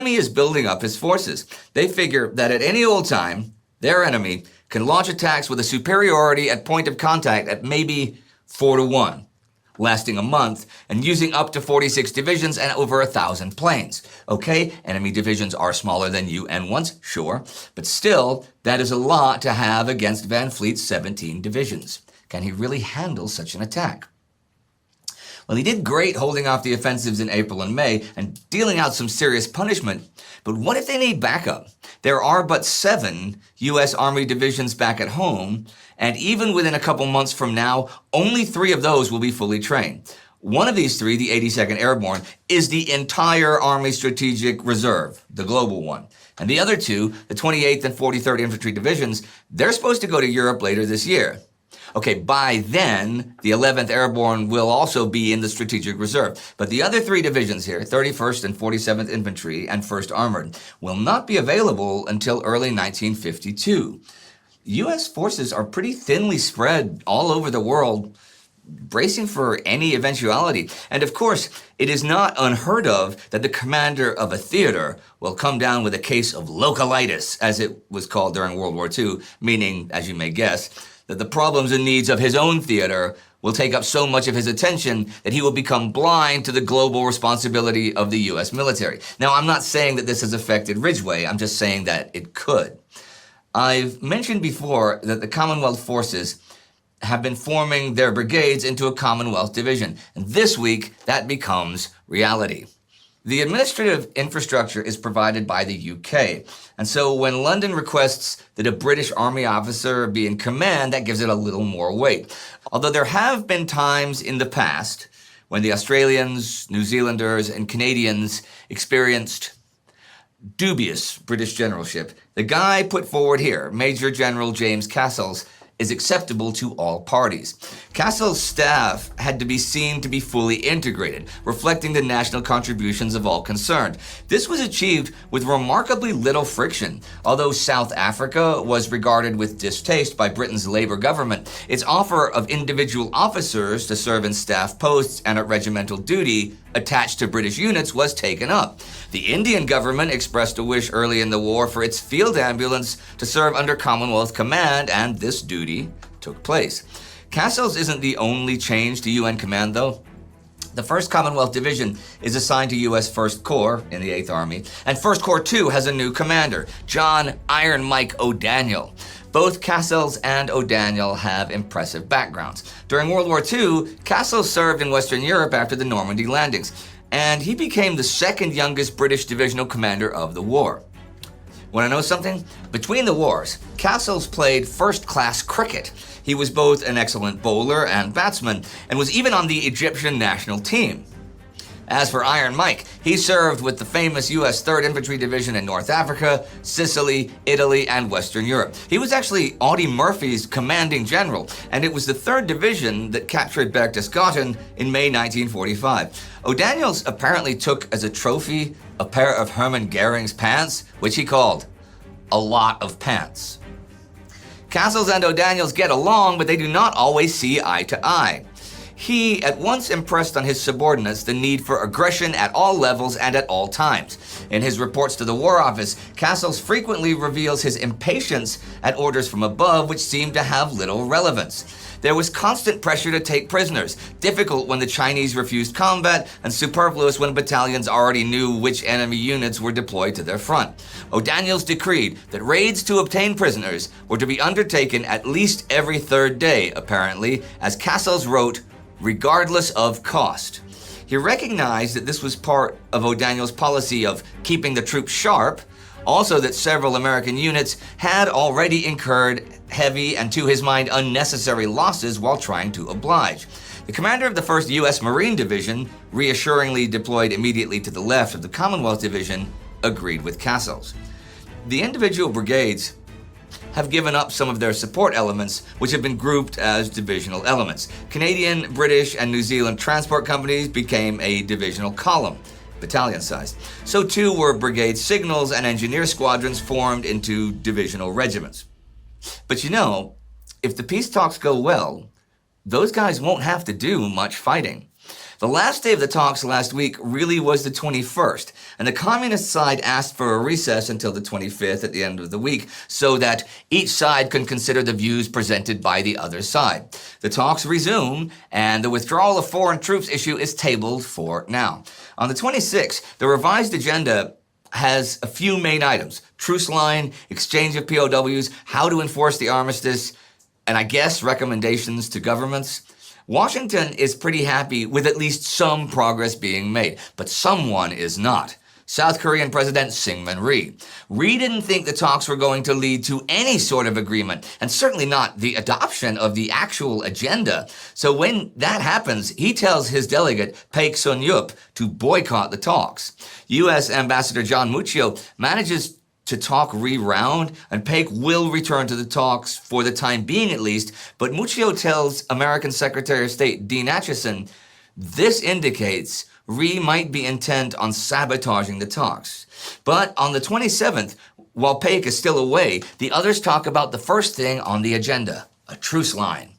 enemy is building up his forces. They figure that at any old time, their enemy can launch attacks with a superiority at point of contact at maybe 4-1, lasting a month and using up to 46 divisions and over 1,000 planes. Okay, enemy divisions are smaller than UN ones, sure, but still, that is a lot to have against Van Fleet's 17 divisions. Can he really handle such an attack? Well, he did great holding off the offensives in April and May and dealing out some serious punishment. But what if they need backup? There are but 7 U.S. Army divisions back at home, and even within a couple months from now, only 3 of those will be fully trained. One of these 3, the 82nd Airborne, is the entire Army Strategic Reserve, the global one. And the other 2, the 28th and 43rd Infantry Divisions, they're supposed to go to Europe later this year. Okay, by then, the 11th Airborne will also be in the Strategic Reserve. But the other 3 divisions here, 31st and 47th Infantry and 1st Armored, will not be available until early 1952. U.S. forces are pretty thinly spread all over the world, bracing for any eventuality. And of course, it is not unheard of that the commander of a theater will come down with a case of localitis, as it was called during World War II, meaning, as you may guess, that the problems and needs of his own theater will take up so much of his attention that he will become blind to the global responsibility of the U.S. military. Now, I'm not saying that this has affected Ridgway, I'm just saying that it could. I've mentioned before that the Commonwealth forces have been forming their brigades into a Commonwealth division, and this week that becomes reality. The administrative infrastructure is provided by the UK, and so when London requests that a British Army officer be in command, that gives it a little more weight. Although there have been times in the past when the Australians, New Zealanders, and Canadians experienced dubious British generalship, the guy put forward here, Major General James Cassells, is acceptable to all parties. Cassells' staff had to be seen to be fully integrated, reflecting the national contributions of all concerned. This was achieved with remarkably little friction. Although South Africa was regarded with distaste by Britain's Labour government, its offer of individual officers to serve in staff posts and at regimental duty attached to British units was taken up. The Indian government expressed a wish early in the war for its field ambulance to serve under Commonwealth command, and this duty took place. Cassells isn't the only change to UN command, though. The 1st Commonwealth Division is assigned to U.S. 1st Corps in the 8th Army, and 1st Corps 2 has a new commander, John Iron Mike O'Daniel. Both Cassells and O'Daniel have impressive backgrounds. During World War II, Cassells served in Western Europe after the Normandy landings, and he became the 2nd youngest British divisional commander of the war. Want to know something? Between the wars, Cassells played first-class cricket. He was both an excellent bowler and batsman, and was even on the Egyptian national team. As for Iron Mike, he served with the famous U.S. 3rd Infantry Division in North Africa, Sicily, Italy, and Western Europe. He was actually Audie Murphy's commanding general, and it was the 3rd Division that captured Berchtesgaden in May 1945. O'Daniels apparently took as a trophy a pair of Hermann Goering's pants, which he called a lot of pants. Cassells and O'Daniels get along, but they do not always see eye to eye. He at once impressed on his subordinates the need for aggression at all levels and at all times. In his reports to the War Office, Cassells frequently reveals his impatience at orders from above, which seemed to have little relevance. There was constant pressure to take prisoners, difficult when the Chinese refused combat, and superfluous when battalions already knew which enemy units were deployed to their front. O'Daniels decreed that raids to obtain prisoners were to be undertaken at least every 3rd day, apparently, as Cassells wrote, regardless of cost. He recognized that this was part of O'Daniel's policy of keeping the troops sharp, also that several American units had already incurred heavy and, to his mind, unnecessary losses while trying to oblige. The commander of the 1st U.S. Marine Division, reassuringly deployed immediately to the left of the Commonwealth Division, agreed with Cassells. The individual brigades have given up some of their support elements, which have been grouped as divisional elements. Canadian, British, and New Zealand transport companies became a divisional column, battalion-sized. So too were brigade signals and engineer squadrons formed into divisional regiments. But you know, if the peace talks go well, those guys won't have to do much fighting. The last day of the talks last week really was the 21st, and the communist side asked for a recess until the 25th at the end of the week so that each side can consider the views presented by the other side. The talks resume, and the withdrawal of foreign troops issue is tabled for now. On the 26th, the revised agenda has a few main items: truce line, exchange of POWs, how to enforce the armistice, and I guess recommendations to governments. Washington is pretty happy with at least some progress being made, but someone is not. South Korean President Syngman Rhee. Rhee didn't think the talks were going to lead to any sort of agreement, and certainly not the adoption of the actual agenda. So when that happens, he tells his delegate, Paik Sun-yup, to boycott the talks. U.S. Ambassador John Muccio manages to talk Rhee round, and Paik will return to the talks for the time being at least, but Muccio tells American Secretary of State Dean Acheson this indicates Rhee might be intent on sabotaging the talks. But on the 27th, while Paik is still away, the others talk about the first thing on the agenda, a truce line.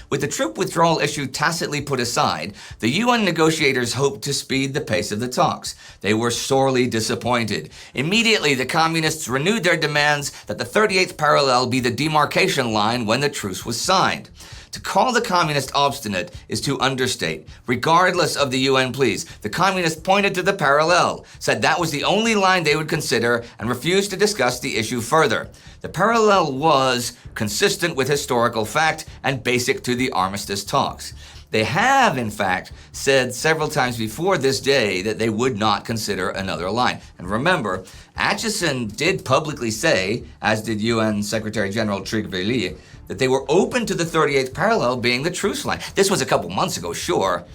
With the troop withdrawal issue tacitly put aside, the UN negotiators hoped to speed the pace of the talks. They were sorely disappointed. Immediately, the communists renewed their demands that the 38th parallel be the demarcation line when the truce was signed. To call the communists obstinate is to understate. Regardless of the UN pleas, the communists pointed to the parallel, said that was the only line they would consider, and refused to discuss the issue further. The parallel was consistent with historical fact and basic to the armistice talks. They have, in fact, said several times before this day that they would not consider another line. And remember, Acheson did publicly say, as did UN Secretary General Trygve Lie, that they were open to the 38th parallel being the truce line. This was a couple months ago, sure,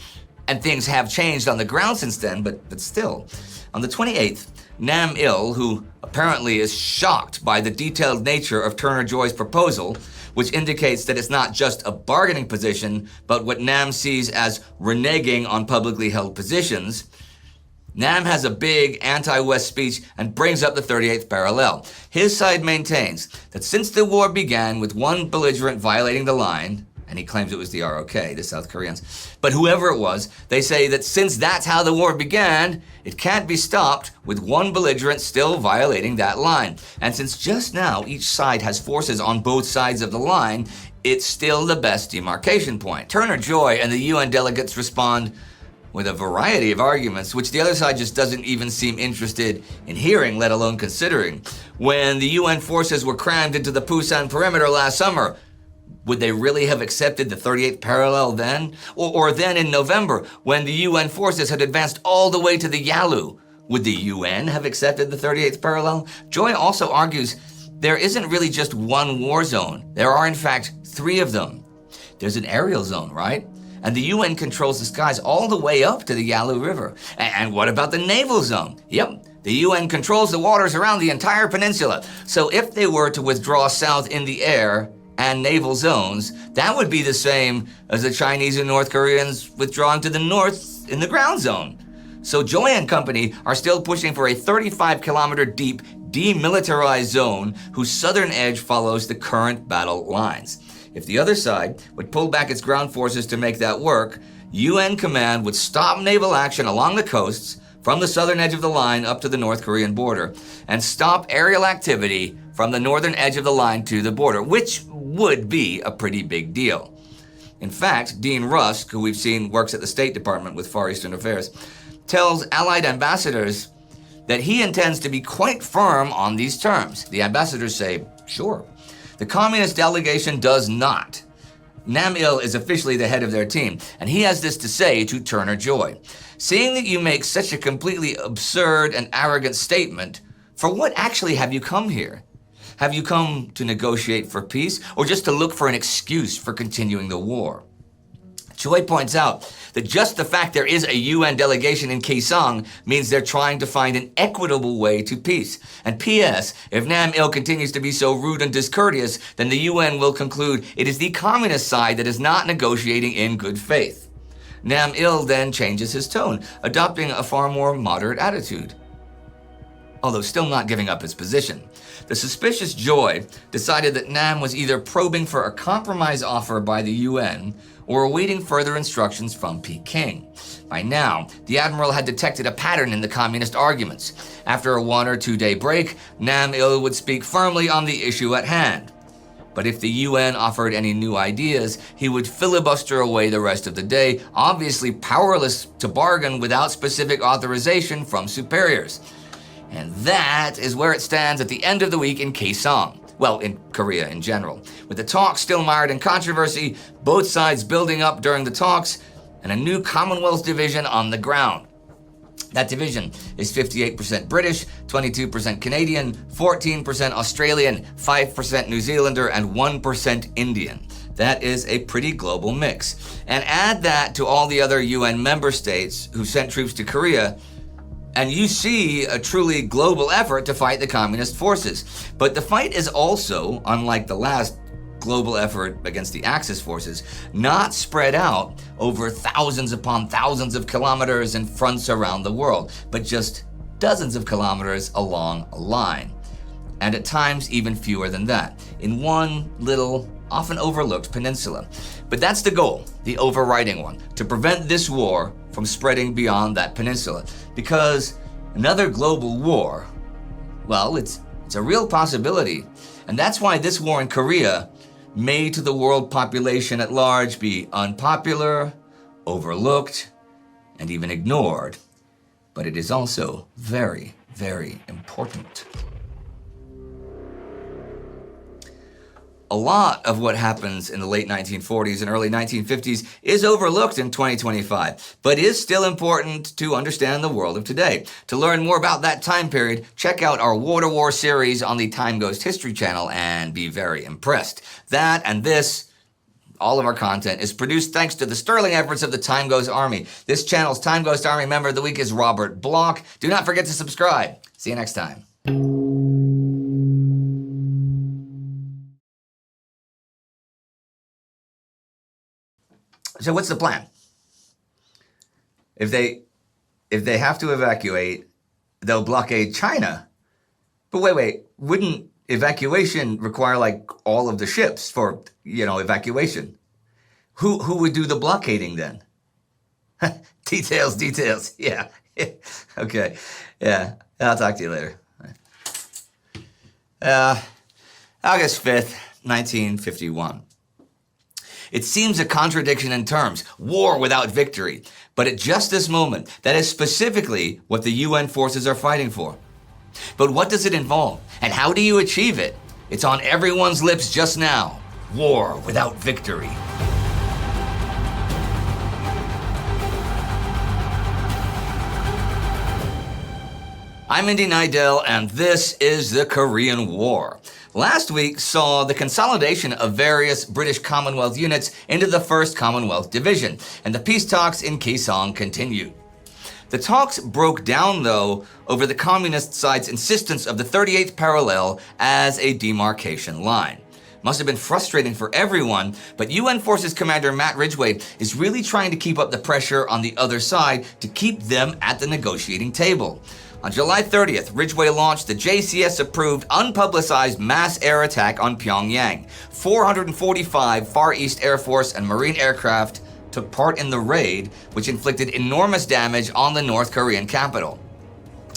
and things have changed on the ground since then, but still. On the 28th, Nam Il, who apparently is shocked by the detailed nature of Turner Joy's proposal, which indicates that it's not just a bargaining position, but what Nam sees as reneging on publicly held positions, Nam has a big anti-West speech and brings up the 38th parallel. His side maintains that since the war began with one belligerent violating the line, and he claims it was the ROK, the South Koreans, but whoever it was, they say that since that's how the war began, it can't be stopped with one belligerent still violating that line. And since just now each side has forces on both sides of the line, it's still the best demarcation point. Turner Joy and the UN delegates respond with a variety of arguments, which the other side just doesn't even seem interested in hearing, let alone considering. When the UN forces were crammed into the Pusan perimeter last summer, would they really have accepted the 38th parallel then? Or then in November, when the UN forces had advanced all the way to the Yalu, would the UN have accepted the 38th parallel? Joy also argues there isn't really just one war zone. There are, in fact, 3 of them. There's an aerial zone, right? And the UN controls the skies all the way up to the Yalu River. And what about the naval zone? Yep, the UN controls the waters around the entire peninsula. So if they were to withdraw south in the air and naval zones, that would be the same as the Chinese and North Koreans withdrawing to the north in the ground zone. So Joy and company are still pushing for a 35-kilometer deep demilitarized zone whose southern edge follows the current battle lines. If the other side would pull back its ground forces to make that work, UN command would stop naval action along the coasts from the southern edge of the line up to the North Korean border, and stop aerial activity from the northern edge of the line to the border, which would be a pretty big deal. In fact, Dean Rusk, who we've seen works at the State Department with Far Eastern Affairs, tells Allied ambassadors that he intends to be quite firm on these terms. The ambassadors say, sure. The communist delegation does not. Nam Il is officially the head of their team, and he has this to say to Turner Joy. Seeing that you make such a completely absurd and arrogant statement, for what actually have you come here? Have you come to negotiate for peace, or just to look for an excuse for continuing the war? Joy points out that just the fact there is a UN delegation in Kaesong means they're trying to find an equitable way to peace. And P.S., if Nam Il continues to be so rude and discourteous, then the UN will conclude it is the communist side that is not negotiating in good faith. Nam Il then changes his tone, adopting a far more moderate attitude. although still not giving up his position. The suspicious Joy decided that Nam was either probing for a compromise offer by the UN or awaiting further instructions from Peking. By now, the admiral had detected a pattern in the communist arguments. After a 1 or 2 day break, Nam Il would speak firmly on the issue at hand. But if the UN offered any new ideas, he would filibuster away the rest of the day, obviously powerless to bargain without specific authorization from superiors. And that is where it stands at the end of the week in Kaesong. Well, in Korea in general. With the talks still mired in controversy, both sides building up during the talks, and a new Commonwealth division on the ground. That division is 58% British, 22% Canadian, 14% Australian, 5% New Zealander, and 1% Indian. That is a pretty global mix. And add that to all the other UN member states who sent troops to Korea, and you see a truly global effort to fight the communist forces. But the fight is also, unlike the last global effort against the Axis forces, not spread out over thousands upon thousands of kilometers and fronts around the world, but just dozens of kilometers along a line. And at times even fewer than that, in one little, often overlooked peninsula. But that's the goal, the overriding one, to prevent this war from spreading beyond that peninsula. Because another global war, well, it's a real possibility. And that's why this war in Korea may to the world population at large be unpopular, overlooked, and even ignored. But it is also very, very important. A lot of what happens in the late 1940s and early 1950s is overlooked in 2025, but is still important to understand the world of today. To learn more about that time period, check out our War to War series on the Time Ghost History channel and be very impressed. That and this, all of our content, is produced thanks to the sterling efforts of the Time Ghost Army. This channel's Time Ghost Army member of the week is Robert Block. Do not forget to subscribe. See you next time. So what's the plan? If they have to evacuate, they'll blockade China. But wait, wouldn't evacuation require like all of the ships for, evacuation? Who would do the blockading then? Details. Yeah. Okay. Yeah. I'll talk to you later. August 5th, 1951. It seems a contradiction in terms, war without victory. But at just this moment, that is specifically what the UN forces are fighting for. But what does it involve? And how do you achieve it? It's on everyone's lips just now. War without victory. I'm Indy Neidell, and this is the Korean War. Last week saw the consolidation of various British Commonwealth units into the 1st Commonwealth Division, and the peace talks in Kaesong continued. The talks broke down, though, over the communist side's insistence of the 38th parallel as a demarcation line. Must have been frustrating for everyone, but UN Forces Commander Matt Ridgway is really trying to keep up the pressure on the other side to keep them at the negotiating table. On July 30th, Ridgway launched the JCS-approved, unpublicized mass air attack on Pyongyang. 445 Far East Air Force and Marine aircraft took part in the raid, which inflicted enormous damage on the North Korean capital.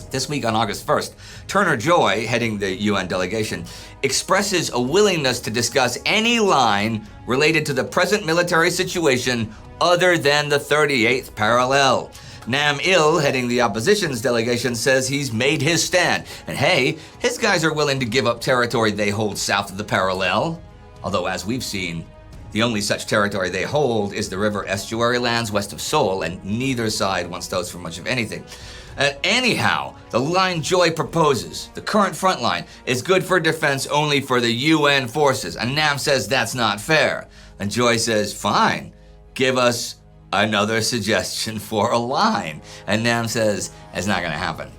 This week on August 1st, Turner Joy, heading the UN delegation, expresses a willingness to discuss any line related to the present military situation other than the 38th parallel. Nam Il, heading the opposition's delegation, says he's made his stand. And hey, his guys are willing to give up territory they hold south of the parallel. Although, as we've seen, the only such territory they hold is the river estuary lands west of Seoul, and neither side wants those for much of anything. Anyhow, the line Joy proposes, the current front line, is good for defense only for the UN forces. And Nam says that's not fair. And Joy says, fine, give us another suggestion for a line. And Nam says, it's not gonna happen.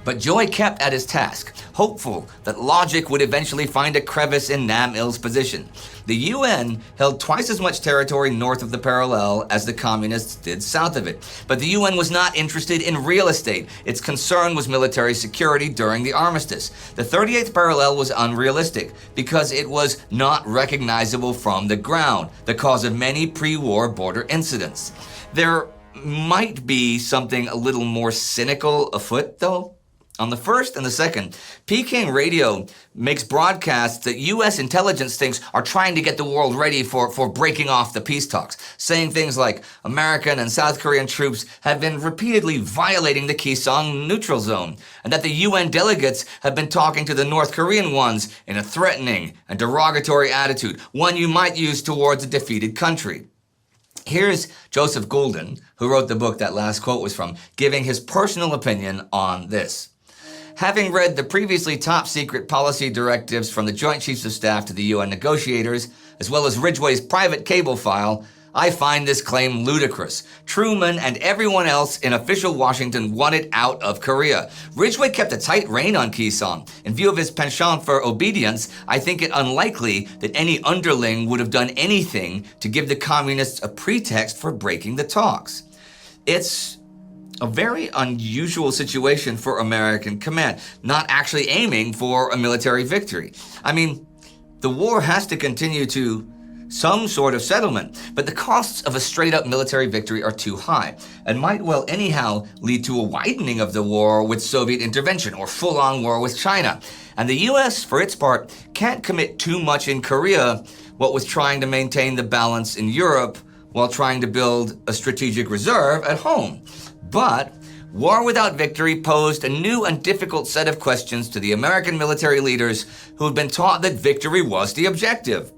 But Joy kept at his task, hopeful that logic would eventually find a crevice in Nam Il's position. The UN held twice as much territory north of the parallel as the communists did south of it. But the UN was not interested in real estate. Its concern was military security during the armistice. The 38th parallel was unrealistic because it was not recognizable from the ground, the cause of many pre-war border incidents. There might be something a little more cynical afoot, though. On the 1st and the 2nd, Peking Radio makes broadcasts that U.S. intelligence thinks are trying to get the world ready for breaking off the peace talks, saying things like American and South Korean troops have been repeatedly violating the Keesong neutral zone, and that the UN delegates have been talking to the North Korean ones in a threatening and derogatory attitude, one you might use towards a defeated country. Here's Joseph Goulden, who wrote the book that last quote was from, giving his personal opinion on this. Having read the previously top-secret policy directives from the Joint Chiefs of Staff to the UN negotiators, as well as Ridgway's private cable file, I find this claim ludicrous. Truman and everyone else in official Washington wanted out of Korea. Ridgway kept a tight rein on Keesong. In view of his penchant for obedience, I think it unlikely that any underling would have done anything to give the communists a pretext for breaking the talks. It's a very unusual situation for American command, not actually aiming for a military victory. I mean, the war has to continue to some sort of settlement, but the costs of a straight-up military victory are too high, and might well anyhow lead to a widening of the war with Soviet intervention or full-on war with China. And the US, for its part, can't commit too much in Korea, what with trying to maintain the balance in Europe while trying to build a strategic reserve at home. But war without victory posed a new and difficult set of questions to the American military leaders who had been taught that victory was the objective.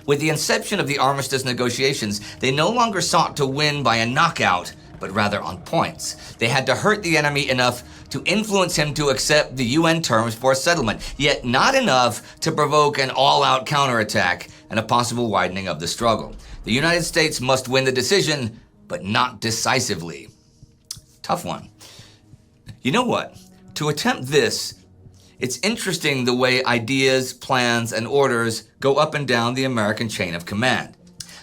With the inception of the armistice negotiations, they no longer sought to win by a knockout, but rather on points. They had to hurt the enemy enough to influence him to accept the UN terms for a settlement, yet not enough to provoke an all-out counterattack and a possible widening of the struggle. The United States must win the decision, but not decisively. Tough one. You know what? To attempt this, it's interesting the way ideas, plans, and orders go up and down the American chain of command.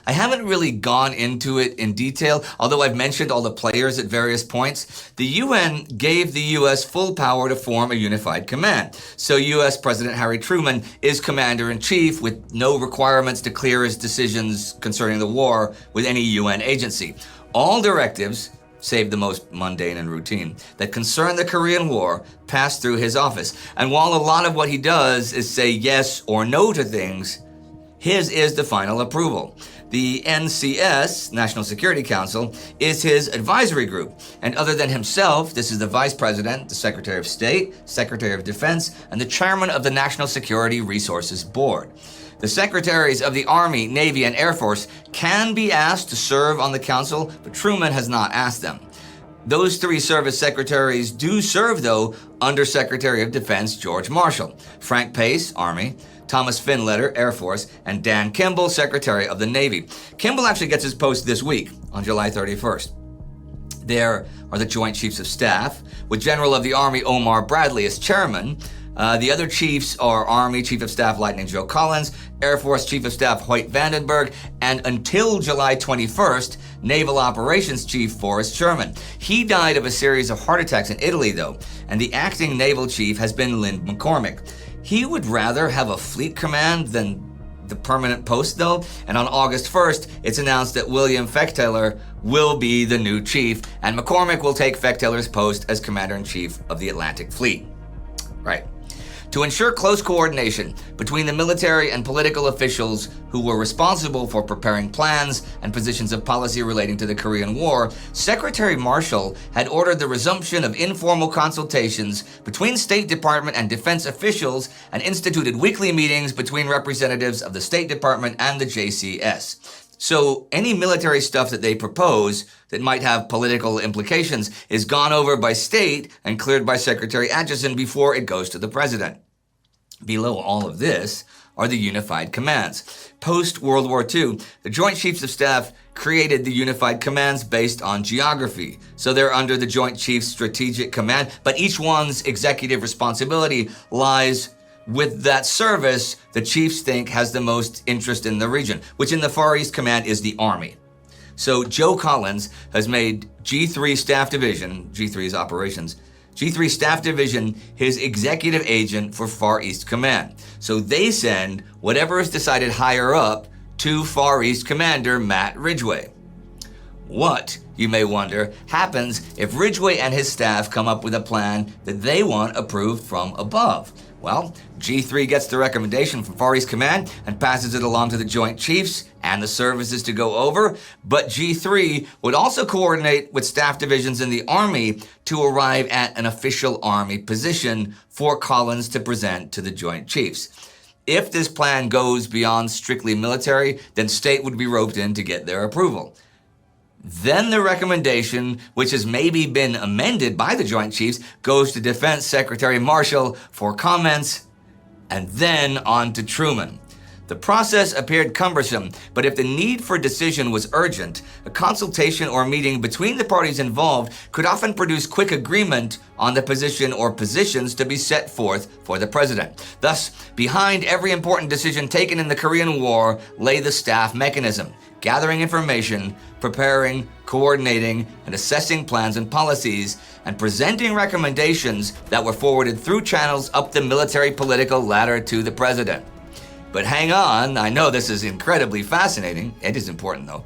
I haven't really gone into it in detail, although I've mentioned all the players at various points. The UN gave the US full power to form a unified command. So US President Harry Truman is commander-in-chief with no requirements to clear his decisions concerning the war with any UN agency. All directives, save the most mundane and routine, that concern the Korean War pass through his office. And while a lot of what he does is say yes or no to things, his is the final approval. The NCS, National Security Council, is his advisory group. And other than himself, this is the Vice President, the Secretary of State, Secretary of Defense, and the Chairman of the National Security Resources Board. The Secretaries of the Army, Navy, and Air Force can be asked to serve on the council, but Truman has not asked them. Those three service secretaries do serve, though, under Secretary of Defense George Marshall, Frank Pace, Army, Thomas Finletter, Air Force, and Dan Kimball, Secretary of the Navy. Kimball actually gets his post this week, on July 31st. There are the Joint Chiefs of Staff, with General of the Army Omar Bradley as chairman. The other chiefs are Army Chief of Staff Lightning Joe Collins, Air Force Chief of Staff Hoyt Vandenberg, and until July 21st, Naval Operations Chief Forrest Sherman. He died of a series of heart attacks in Italy, though, and the acting naval chief has been Lynn McCormick. He would rather have a fleet command than the permanent post, though, and on August 1st, it's announced that William Fechtaler will be the new chief, and McCormick will take Fechtaler's post as Commander-in-Chief of the Atlantic Fleet. Right. To ensure close coordination between the military and political officials who were responsible for preparing plans and positions of policy relating to the Korean War, Secretary Marshall had ordered the resumption of informal consultations between State Department and defense officials and instituted weekly meetings between representatives of the State Department and the JCS. So any military stuff that they propose that might have political implications is gone over by state and cleared by Secretary Acheson before it goes to the president. Below all of this are the unified commands. Post-World War II, the Joint Chiefs of Staff created the unified commands based on geography. So they're under the Joint Chiefs Strategic Command, but each one's executive responsibility lies with that service the chiefs think has the most interest in the region, which in the Far East Command is the Army. So Joe Collins has made G3 Staff Division, G3 is operations, G3 Staff Division his executive agent for Far East Command. So they send whatever is decided higher up to Far East Commander Matt Ridgway. What, you may wonder, happens if Ridgway and his staff come up with a plan that they want approved from above? Well, G3 gets the recommendation from Far East Command and passes it along to the Joint Chiefs and the services to go over, but G3 would also coordinate with staff divisions in the Army to arrive at an official Army position for Collins to present to the Joint Chiefs. If this plan goes beyond strictly military, then state would be roped in to get their approval. Then the recommendation, which has maybe been amended by the Joint Chiefs, goes to Defense Secretary Marshall for comments, and then on to Truman. The process appeared cumbersome, but if the need for decision was urgent, a consultation or meeting between the parties involved could often produce quick agreement on the position or positions to be set forth for the president. Thus, behind every important decision taken in the Korean War lay the staff mechanism, gathering information, preparing, coordinating, and assessing plans and policies, and presenting recommendations that were forwarded through channels up the military political ladder to the president. But hang on, I know this is incredibly fascinating. It is important though.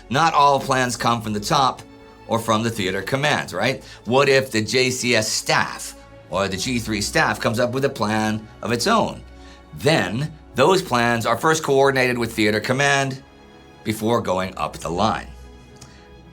Not all plans come from the top or from the theater commands, right? What if the JCS staff or the G3 staff comes up with a plan of its own? Then those plans are first coordinated with theater command before going up the line.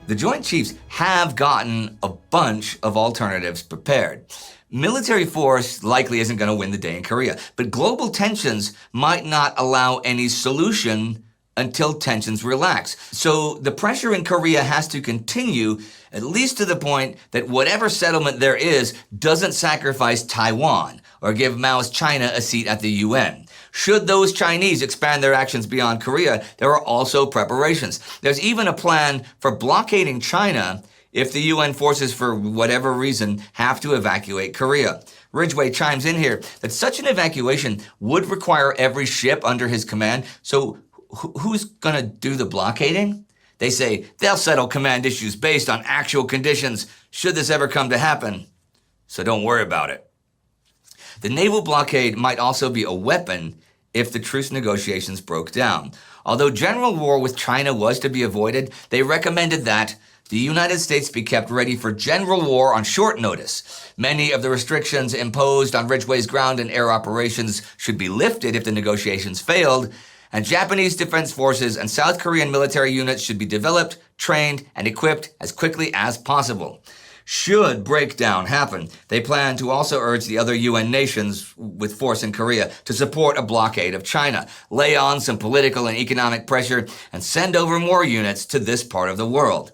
The Joint Chiefs have gotten a bunch of alternatives prepared. Military force likely isn't going to win the day in Korea, but global tensions might not allow any solution until tensions relax. So the pressure in Korea has to continue, at least to the point that whatever settlement there is doesn't sacrifice Taiwan or give Mao's China a seat at the UN. Should those Chinese expand their actions beyond Korea, there are also preparations. There's even a plan for blockading China if the UN forces, for whatever reason, have to evacuate Korea. Ridgway chimes in here that such an evacuation would require every ship under his command, so who's gonna do the blockading? They say they'll settle command issues based on actual conditions should this ever come to happen, so don't worry about it. The naval blockade might also be a weapon if the truce negotiations broke down. Although general war with China was to be avoided, they recommended that the United States be kept ready for general war on short notice. Many of the restrictions imposed on Ridgway's ground and air operations should be lifted if the negotiations failed, and Japanese defense forces and South Korean military units should be developed, trained, and equipped as quickly as possible. Should breakdown happen, they plan to also urge the other UN nations with force in Korea to support a blockade of China, lay on some political and economic pressure, and send over more units to this part of the world.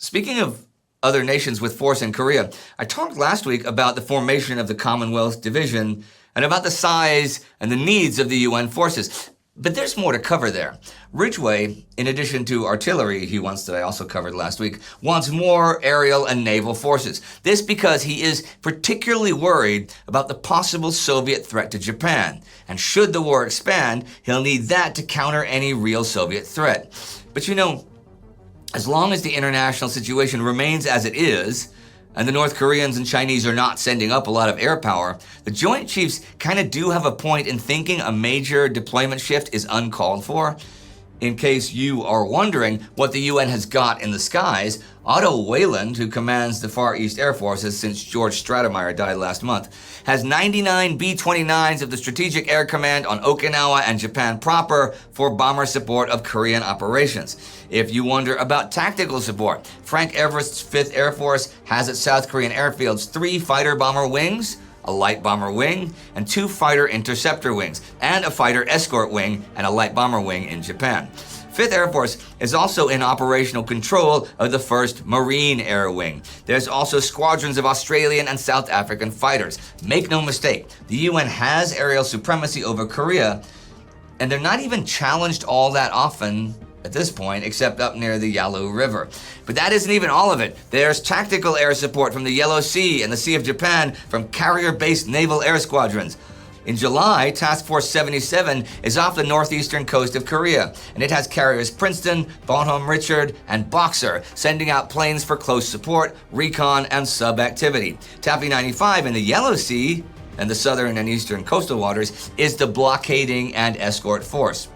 Speaking of other nations with force in Korea, I talked last week about the formation of the Commonwealth Division and about the size and the needs of the UN forces. But there's more to cover there. Ridgway, in addition to artillery he wants that I also covered last week, wants more aerial and naval forces. This because he is particularly worried about the possible Soviet threat to Japan. And should the war expand, he'll need that to counter any real Soviet threat. But you know, as long as the international situation remains as it is, and the North Koreans and Chinese are not sending up a lot of air power, the Joint Chiefs kind of do have a point in thinking a major deployment shift is uncalled for. In case you are wondering what the UN has got in the skies, Otto Wayland, who commands the Far East Air Forces since George Stratemeyer died last month, has 99 B-29s of the Strategic Air Command on Okinawa and Japan proper for bomber support of Korean operations. If you wonder about tactical support, Frank Everest's 5th Air Force has at South Korean airfields 3 fighter bomber wings, a light bomber wing, and 2 fighter interceptor wings, and a fighter escort wing and a light bomber wing in Japan. 5th Air Force is also in operational control of the 1st Marine Air Wing. There's also squadrons of Australian and South African fighters. Make no mistake, the UN has aerial supremacy over Korea, and they're not even challenged all that often at this point, except up near the Yalu River. But that isn't even all of it. There's tactical air support from the Yellow Sea and the Sea of Japan from carrier-based naval air squadrons. In July, Task Force 77 is off the northeastern coast of Korea, and it has carriers Princeton, Bonhomme Richard, and Boxer, sending out planes for close support, recon, and sub-activity. TAPI 95 in the Yellow Sea and the southern and eastern coastal waters is the blockading and escort force.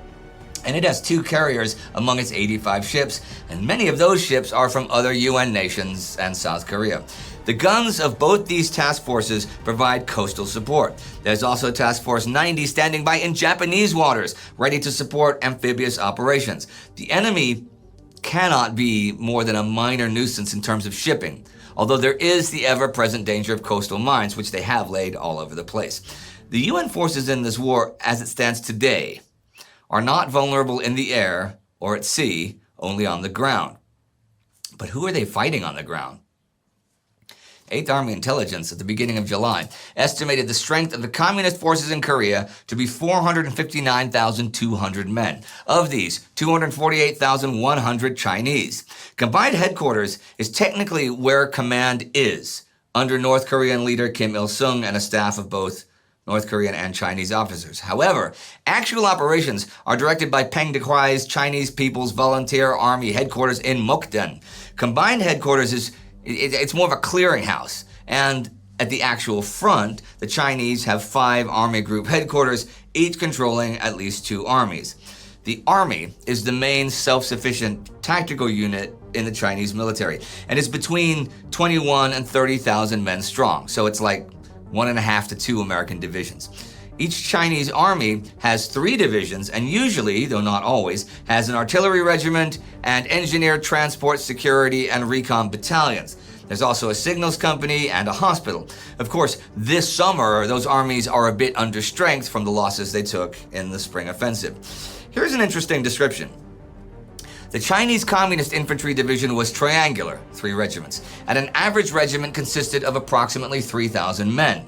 And it has 2 carriers among its 85 ships, and many of those ships are from other UN nations and South Korea. The guns of both these task forces provide coastal support. There's also Task Force 90 standing by in Japanese waters, ready to support amphibious operations. The enemy cannot be more than a minor nuisance in terms of shipping, although there is the ever-present danger of coastal mines, which they have laid all over the place. The UN forces in this war, as it stands today, are not vulnerable in the air or at sea, only on the ground. But who are they fighting on the ground? 8th Army Intelligence at the beginning of July estimated the strength of the communist forces in Korea to be 459,200 men. Of these, 248,100 Chinese. Combined headquarters is technically where command is, under North Korean leader Kim Il-sung and a staff of both North Korean and Chinese officers. However, actual operations are directed by Peng Dehuai's Chinese People's Volunteer Army headquarters in Mukden. Combined headquarters it's more of a clearinghouse, and at the actual front, the Chinese have 5 army group headquarters, each controlling at least 2 armies. The army is the main self-sufficient tactical unit in the Chinese military, and is between 21 and 30,000 men strong, so it's like 1.5 to 2 American divisions. Each Chinese army has 3 divisions and usually, though not always, has an artillery regiment and engineer, transport, security, and recon battalions. There's also a signals company and a hospital. Of course, this summer, those armies are a bit under strength from the losses they took in the spring offensive. Here's an interesting description. The Chinese Communist Infantry Division was triangular, 3 regiments, and an average regiment consisted of approximately 3,000 men.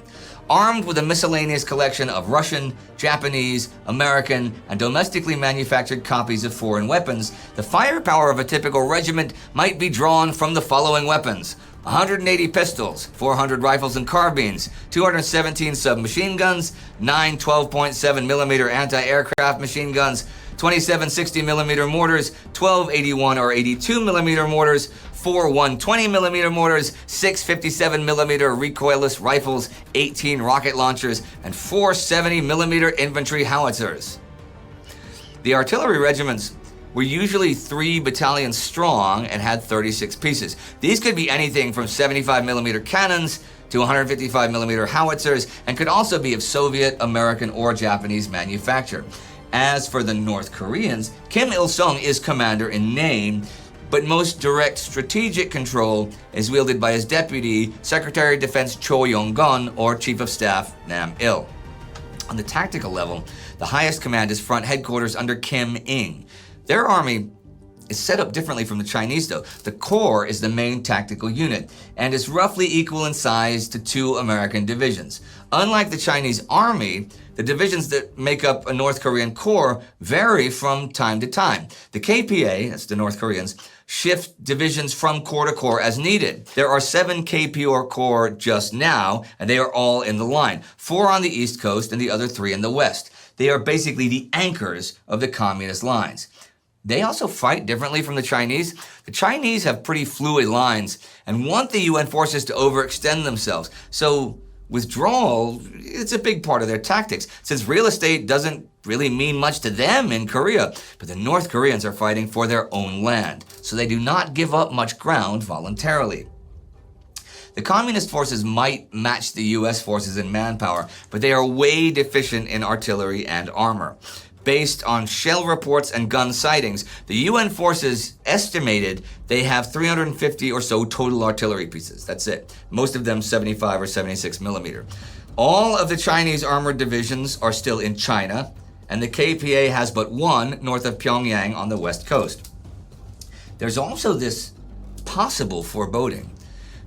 Armed with a miscellaneous collection of Russian, Japanese, American, and domestically manufactured copies of foreign weapons, the firepower of a typical regiment might be drawn from the following weapons: 180 pistols, 400 rifles and carbines, 217 submachine guns, 9 12.7mm anti-aircraft machine guns, 27 60mm mortars, 12 81 or 82mm mortars, 4 120mm mortars, 6 57mm recoilless rifles, 18 rocket launchers, and 4 70mm infantry howitzers. The artillery regiments were usually 3 battalions strong and had 36 pieces. These could be anything from 75mm cannons to 155mm howitzers, and could also be of Soviet, American, or Japanese manufacture. As for the North Koreans, Kim Il-sung is commander in name, but most direct strategic control is wielded by his deputy, Secretary of Defense Cho Yong-gun, or Chief of Staff Nam-il. On the tactical level, the highest command is front headquarters under Kim Il. Their army is set up differently from the Chinese though. The Corps is the main tactical unit and is roughly equal in size to 2 American divisions. Unlike the Chinese army, the divisions that make up a North Korean Corps vary from time to time. The KPA, that's the North Koreans, shift divisions from corps to corps as needed. There are 7 KPA Corps just now, and they are all in the line. 4 on the East Coast and the other 3 in the West. They are basically the anchors of the communist lines. They also fight differently from the Chinese. The Chinese have pretty fluid lines and want the UN forces to overextend themselves. So withdrawal, it's a big part of their tactics, since real estate doesn't really mean much to them in Korea. But the North Koreans are fighting for their own land, so they do not give up much ground voluntarily. The communist forces might match the US forces in manpower, but they are way deficient in artillery and armor. Based on shell reports and gun sightings, the UN forces estimated they have 350 or so total artillery pieces. That's it. Most of them 75 or 76mm. All of the Chinese armored divisions are still in China, and the KPA has but one north of Pyongyang on the west coast. There's also this possible foreboding.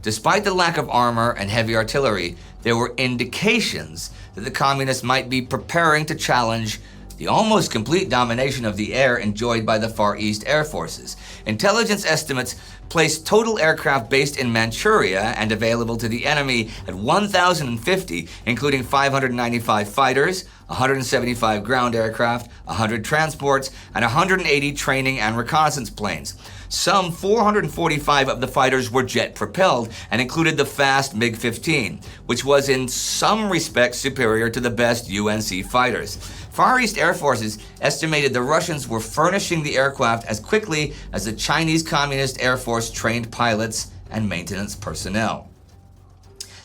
Despite the lack of armor and heavy artillery, there were indications that the communists might be preparing to challenge the almost complete domination of the air enjoyed by the Far East Air Forces. Intelligence estimates place total aircraft based in Manchuria and available to the enemy at 1,050, including 595 fighters, 175 ground aircraft, 100 transports, and 180 training and reconnaissance planes. Some 445 of the fighters were jet-propelled and included the fast MiG-15, which was in some respects superior to the best UNC fighters. Far East Air Forces estimated the Russians were furnishing the aircraft as quickly as the Chinese Communist Air Force trained pilots and maintenance personnel.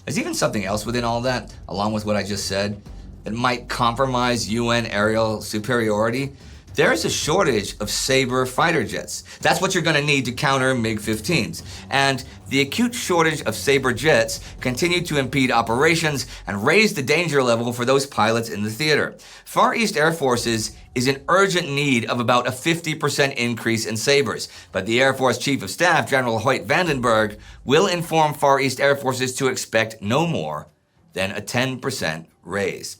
There's even something else within all that, along with what I just said, that might compromise UN aerial superiority. There's a shortage of Sabre fighter jets. That's what you're going to need to counter MiG-15s. And the acute shortage of Sabre jets continued to impede operations and raise the danger level for those pilots in the theater. Far East Air Forces is in urgent need of about a 50% increase in Sabres, but the Air Force Chief of Staff, General Hoyt Vandenberg, will inform Far East Air Forces to expect no more than a 10% raise.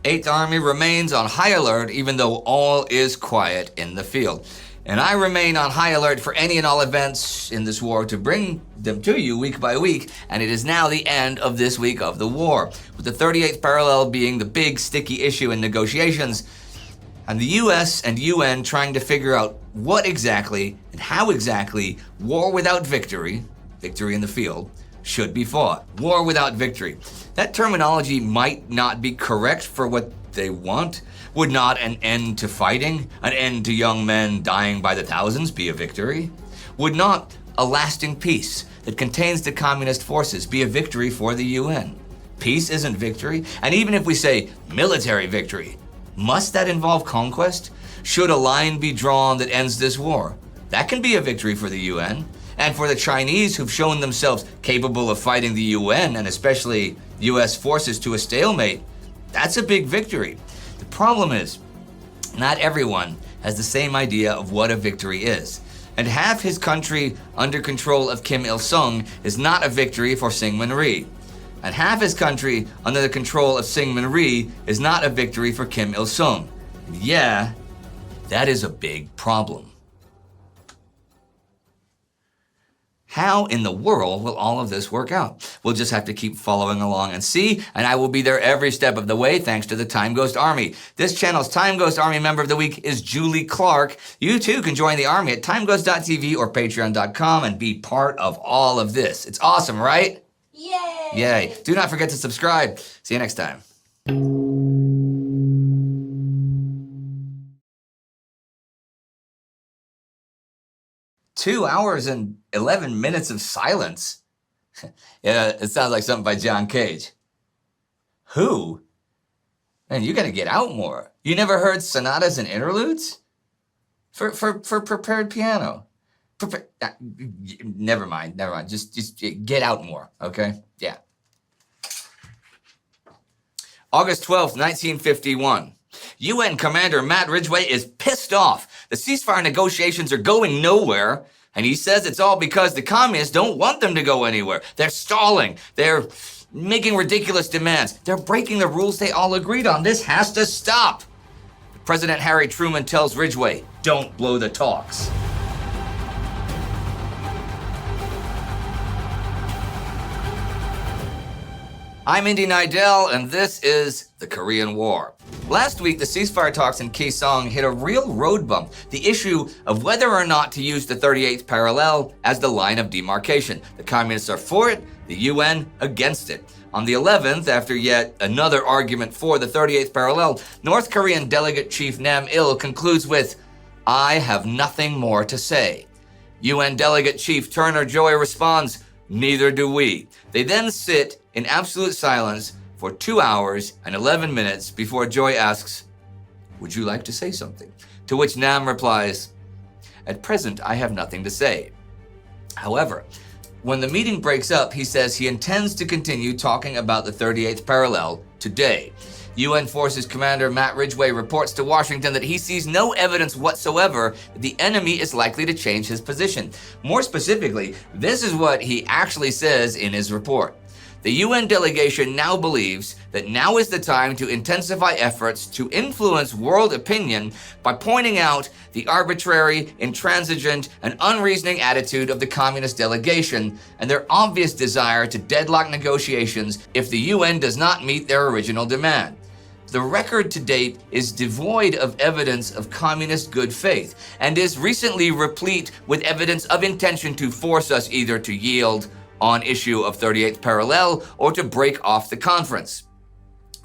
8th Army remains on high alert even though all is quiet in the field. And I remain on high alert for any and all events in this war to bring them to you week by week, and it is now the end of this week of the war, with the 38th parallel being the big sticky issue in negotiations, and the US and UN trying to figure out what exactly and how exactly war without victory, victory in the field, should be fought. War without victory. That terminology might not be correct for what they want. Would not an end to fighting, an end to young men dying by the thousands be a victory? Would not a lasting peace that contains the communist forces be a victory for the UN? Peace isn't victory, and even if we say military victory, must that involve conquest? Should a line be drawn that ends this war? That can be a victory for the UN. And for the Chinese, who've shown themselves capable of fighting the UN and especially US forces to a stalemate, that's a big victory. The problem is, not everyone has the same idea of what a victory is. And half his country under control of Kim Il-sung is not a victory for Syngman Rhee. And half his country under the control of Syngman Rhee is not a victory for Kim Il-sung. And yeah, that is a big problem. How in the world will all of this work out? We'll just have to keep following along and see, and I will be there every step of the way thanks to the Time Ghost Army. This channel's Time Ghost Army member of the week is Julie Clark. You too can join the army at timeghost.tv or patreon.com and be part of all of this. It's awesome, right? Yay! Yay. Do not forget to subscribe. See you next time. 2 hours and 11 minutes of silence. Yeah, it sounds like something by John Cage. Who? Man, you gotta get out more. You never heard sonatas and interludes? For prepared piano. Never mind. Just get out more, okay? Yeah. August 12th, 1951. UN Commander Matt Ridgway is pissed off. The ceasefire negotiations are going nowhere, and he says it's all because the communists don't want them to go anywhere. They're stalling. They're making ridiculous demands. They're breaking the rules they all agreed on. This has to stop. President Harry Truman tells Ridgway, don't blow the talks. I'm Indy Nidell, and this is the Korean War. Last week, the ceasefire talks in Kaesong hit a real road bump, the issue of whether or not to use the 38th parallel as the line of demarcation. The communists are for it, the UN against it. On the 11th, after yet another argument for the 38th parallel, North Korean Delegate Chief Nam Il concludes with, I have nothing more to say. UN Delegate Chief Turner Joy responds, neither do we. They then sit in absolute silence for 2 hours and 11 minutes before Joy asks, would you like to say something? To which Nam replies, at present, I have nothing to say. However, when the meeting breaks up, he says he intends to continue talking about the 38th parallel today. UN Forces Commander Matt Ridgway reports to Washington that he sees no evidence whatsoever that the enemy is likely to change his position. More specifically, this is what he actually says in his report. The UN delegation now believes that now is the time to intensify efforts to influence world opinion by pointing out the arbitrary, intransigent, and unreasoning attitude of the communist delegation and their obvious desire to deadlock negotiations if the UN does not meet their original demand. The record to date is devoid of evidence of communist good faith and is recently replete with evidence of intention to force us either to yield on issue of 38th parallel or to break off the conference.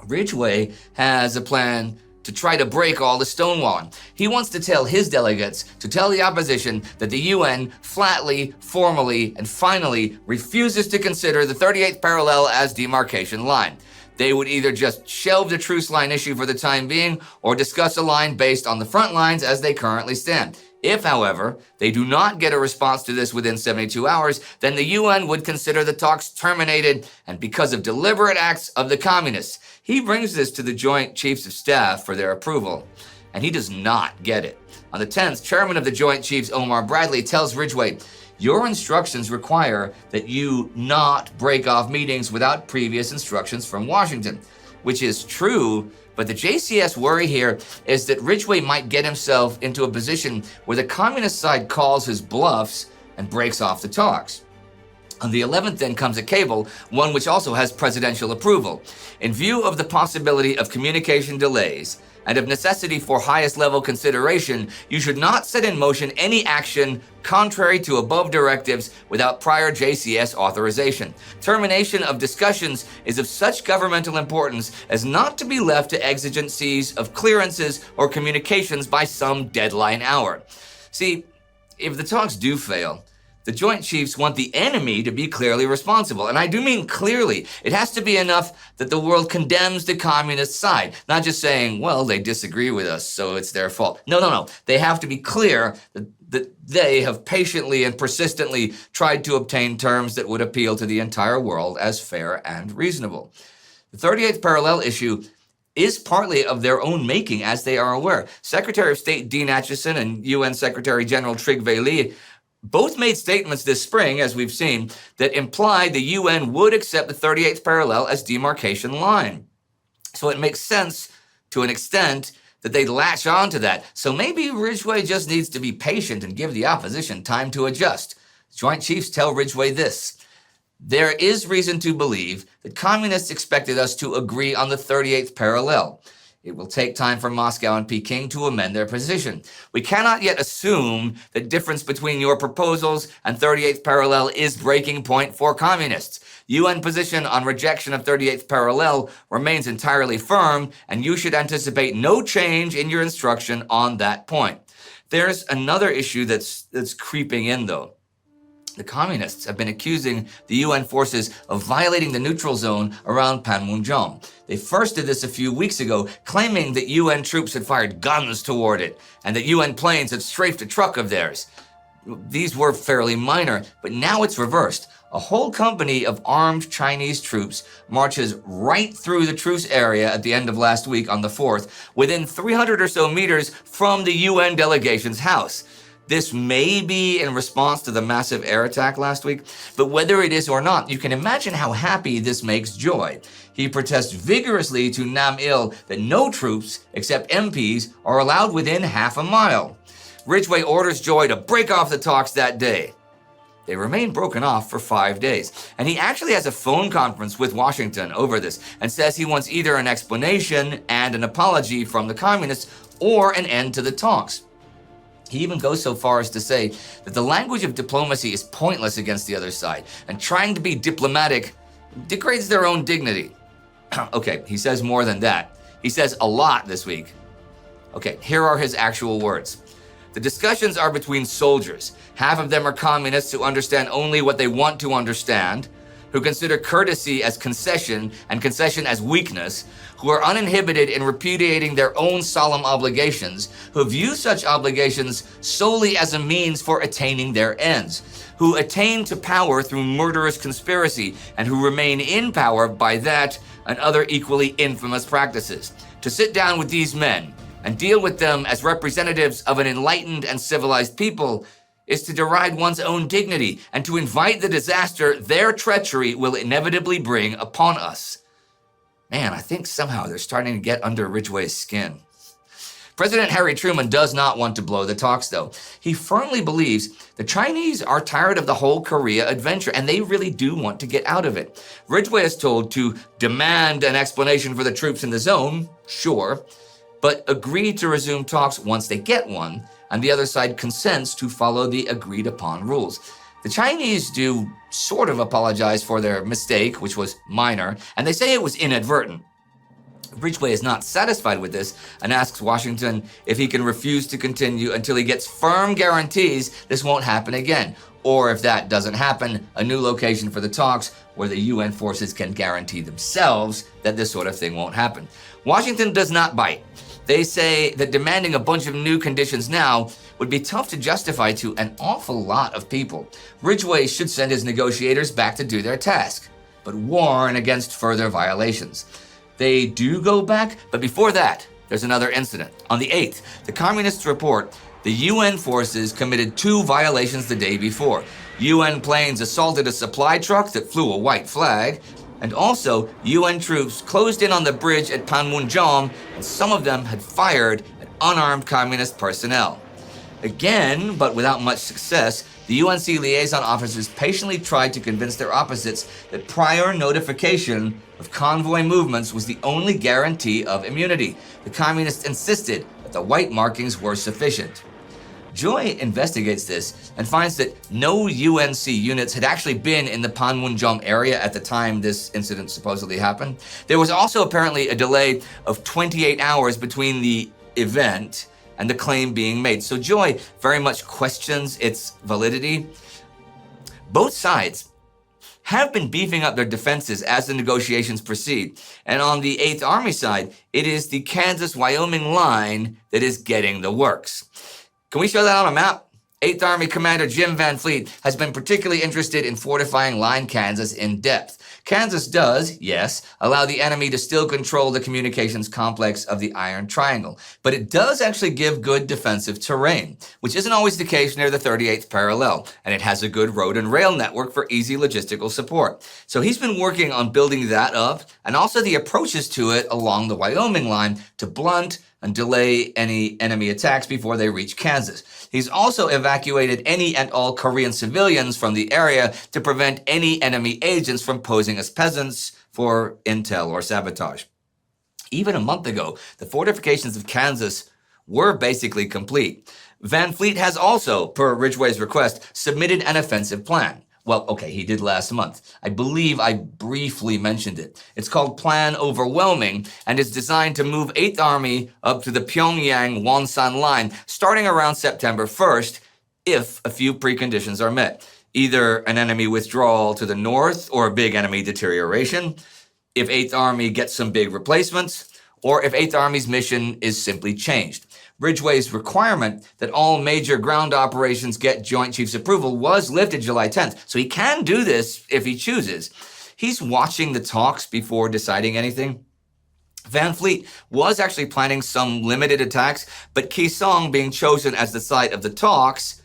Ridgway has a plan to try to break all the stonewalling. He wants to tell his delegates to tell the opposition that the UN flatly, formally, and finally refuses to consider the 38th parallel as demarcation line. They would either just shelve the truce line issue for the time being or discuss a line based on the front lines as they currently stand. If, however, they do not get a response to this within 72 hours, then the UN would consider the talks terminated and because of deliberate acts of the communists. He brings this to the Joint Chiefs of Staff for their approval, and he does not get it. On the 10th, Chairman of the Joint Chiefs Omar Bradley tells Ridgway, "Your instructions require that you not break off meetings without previous instructions from Washington," which is true. But the JCS worry here is that Ridgway might get himself into a position where the communist side calls his bluffs and breaks off the talks. On the 11th then comes a cable, one which also has presidential approval. In view of the possibility of communication delays and of necessity for highest level consideration, you should not set in motion any action contrary to above directives without prior JCS authorization. Termination of discussions is of such governmental importance as not to be left to exigencies of clearances or communications by some deadline hour. See, if the talks do fail, the Joint Chiefs want the enemy to be clearly responsible. And I do mean clearly. It has to be enough that the world condemns the communist side, not just saying, well, they disagree with us, so it's their fault. No. They have to be clear that they have patiently and persistently tried to obtain terms that would appeal to the entire world as fair and reasonable. The 38th parallel issue is partly of their own making, as they are aware. Secretary of State Dean Acheson and UN Secretary General Trygve Lie both made statements this spring, as we've seen, that implied the UN would accept the 38th parallel as demarcation line. So it makes sense to an extent that they'd latch on to that. So maybe Ridgway just needs to be patient and give the opposition time to adjust. Joint Chiefs tell Ridgway this: "There is reason to believe that communists expected us to agree on the 38th parallel. It will take time for Moscow and Peking to amend their position. We cannot yet assume the difference between your proposals and 38th parallel is breaking point for communists. UN position on rejection of 38th parallel remains entirely firm, and you should anticipate no change in your instruction on that point." There's another issue that's creeping in, though. The communists have been accusing the UN forces of violating the neutral zone around Panmunjom. They first did this a few weeks ago, claiming that UN troops had fired guns toward it and that UN planes had strafed a truck of theirs. These were fairly minor, but now it's reversed. A whole company of armed Chinese troops marches right through the truce area at the end of last week on the 4th, within 300 or so meters from the UN delegation's house. This may be in response to the massive air attack last week, but whether it is or not, you can imagine how happy this makes Joy. He protests vigorously to Nam Il that no troops, except MPs, are allowed within half a mile. Ridgway orders Joy to break off the talks that day. They remain broken off for 5 days, and he actually has a phone conference with Washington over this and says he wants either an explanation and an apology from the communists or an end to the talks. He even goes so far as to say that the language of diplomacy is pointless against the other side, and trying to be diplomatic degrades their own dignity. Okay, he says more than that. He says a lot this week. Okay, here are his actual words. "The discussions are between soldiers. Half of them are communists who understand only what they want to understand, who consider courtesy as concession and concession as weakness, who are uninhibited in repudiating their own solemn obligations, who view such obligations solely as a means for attaining their ends, who attain to power through murderous conspiracy, and who remain in power by that and other equally infamous practices. To sit down with these men and deal with them as representatives of an enlightened and civilized people is to deride one's own dignity and to invite the disaster their treachery will inevitably bring upon us. Man, I think somehow they're starting to get under Ridgway's skin. President Harry Truman does not want to blow the talks, though. He firmly believes the Chinese are tired of the whole Korea adventure, and they really do want to get out of it. Ridgway is told to demand an explanation for the troops in the zone, sure, but agree to resume talks once they get one, and the other side consents to follow the agreed-upon rules. The Chinese do sort of apologize for their mistake, which was minor, and they say it was inadvertent. Ridgway is not satisfied with this and asks Washington if he can refuse to continue until he gets firm guarantees this won't happen again, or if that doesn't happen, a new location for the talks where the UN forces can guarantee themselves that this sort of thing won't happen. Washington does not bite. They say that demanding a bunch of new conditions now would be tough to justify to an awful lot of people. Ridgway should send his negotiators back to do their task, but warn against further violations. They do go back, but before that, there's another incident. On the 8th, the communists report the UN forces committed 2 violations the day before. UN planes assaulted a supply truck that flew a white flag, and also UN troops closed in on the bridge at Panmunjom, and some of them had fired at unarmed communist personnel. Again, but without much success, the UNC liaison officers patiently tried to convince their opposites that prior notification of convoy movements was the only guarantee of immunity. The communists insisted that the white markings were sufficient. Joy investigates this and finds that no UNC units had actually been in the Panmunjom area at the time this incident supposedly happened. There was also apparently a delay of 28 hours between the event and the claim being made. So Joy very much questions its validity. Both sides have been beefing up their defenses as the negotiations proceed. And on the 8th Army side, it is the Kansas-Wyoming line that is getting the works. Can we show that on a map? 8th Army Commander Jim Van Fleet has been particularly interested in fortifying Line Kansas in depth. Kansas does, yes, allow the enemy to still control the communications complex of the Iron Triangle, but it does actually give good defensive terrain, which isn't always the case near the 38th parallel, and it has a good road and rail network for easy logistical support. So he's been working on building that up, and also the approaches to it along the Wyoming line to blunt and delay any enemy attacks before they reach Kansas. He's also evacuated any and all Korean civilians from the area to prevent any enemy agents from posing as peasants for intel or sabotage. Even a month ago, the fortifications of Kansas were basically complete. Van Fleet has also, per Ridgway's request, submitted an offensive plan. Well, okay, he did last month. I believe I briefly mentioned it. It's called Plan Overwhelming and is designed to move 8th Army up to the Pyongyang-Wonsan line starting around September 1st if a few preconditions are met. Either an enemy withdrawal to the north or a big enemy deterioration, if 8th Army gets some big replacements, or if 8th Army's mission is simply changed. Ridgway's requirement that all major ground operations get Joint Chiefs approval was lifted July 10th, so he can do this if he chooses. He's watching the talks before deciding anything. Van Fleet was actually planning some limited attacks, but Kaesong being chosen as the site of the talks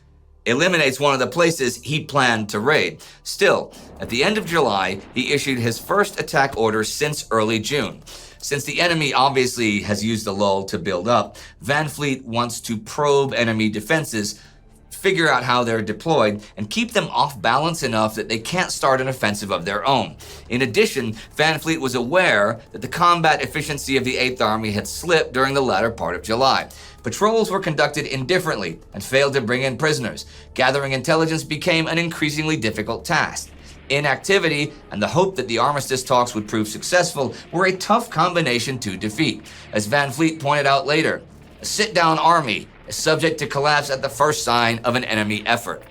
eliminates one of the places he planned to raid. Still, at the end of July, he issued his first attack order since early June. Since the enemy obviously has used the lull to build up, Van Fleet wants to probe enemy defenses, figure out how they're deployed, and keep them off balance enough that they can't start an offensive of their own. In addition, Van Fleet was aware that the combat efficiency of the 8th Army had slipped during the latter part of July. Patrols were conducted indifferently and failed to bring in prisoners. Gathering intelligence became an increasingly difficult task. Inactivity and the hope that the armistice talks would prove successful were a tough combination to defeat. As Van Fleet pointed out later, a sit-down army is subject to collapse at the first sign of an enemy effort.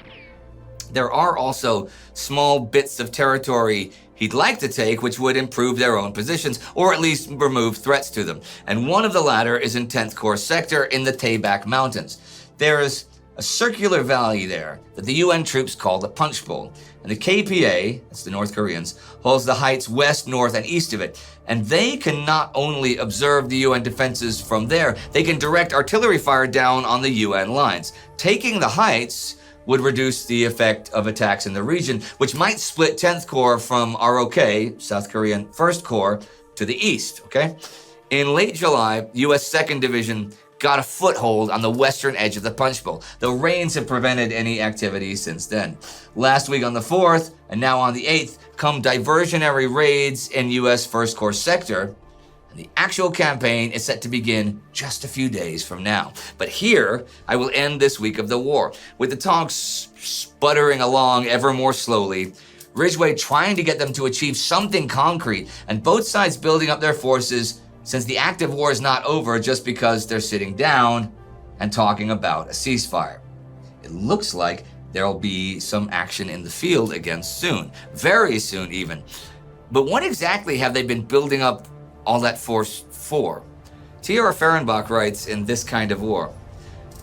There are also small bits of territory he'd like to take which would improve their own positions, or at least remove threats to them. And one of the latter is in 10th Corps sector in the Taebaek Mountains. There is a circular valley there that the UN troops call the Punch Bowl. And the KPA, that's the North Koreans, holds the heights west, north, and east of it. And they can not only observe the UN defenses from there, they can direct artillery fire down on the UN lines. Taking the heights would reduce the effect of attacks in the region, which might split 10th Corps from ROK, South Korean 1st Corps, to the east, okay? In late July, US 2nd Division got a foothold on the western edge of the Punch Bowl, though rains have prevented any activity since then. Last week on the 4th, and now on the 8th, come diversionary raids in US 1st Corps sector, and the actual campaign is set to begin just a few days from now. But here, I will end this week of the war, with the talks sputtering along ever more slowly, Ridgway trying to get them to achieve something concrete, and both sides building up their forces since the active war is not over just because they're sitting down and talking about a ceasefire. It looks like there'll be some action in the field again soon, very soon even. But what exactly have they been building up all that force for? T.R. Fehrenbach writes in This Kind of War,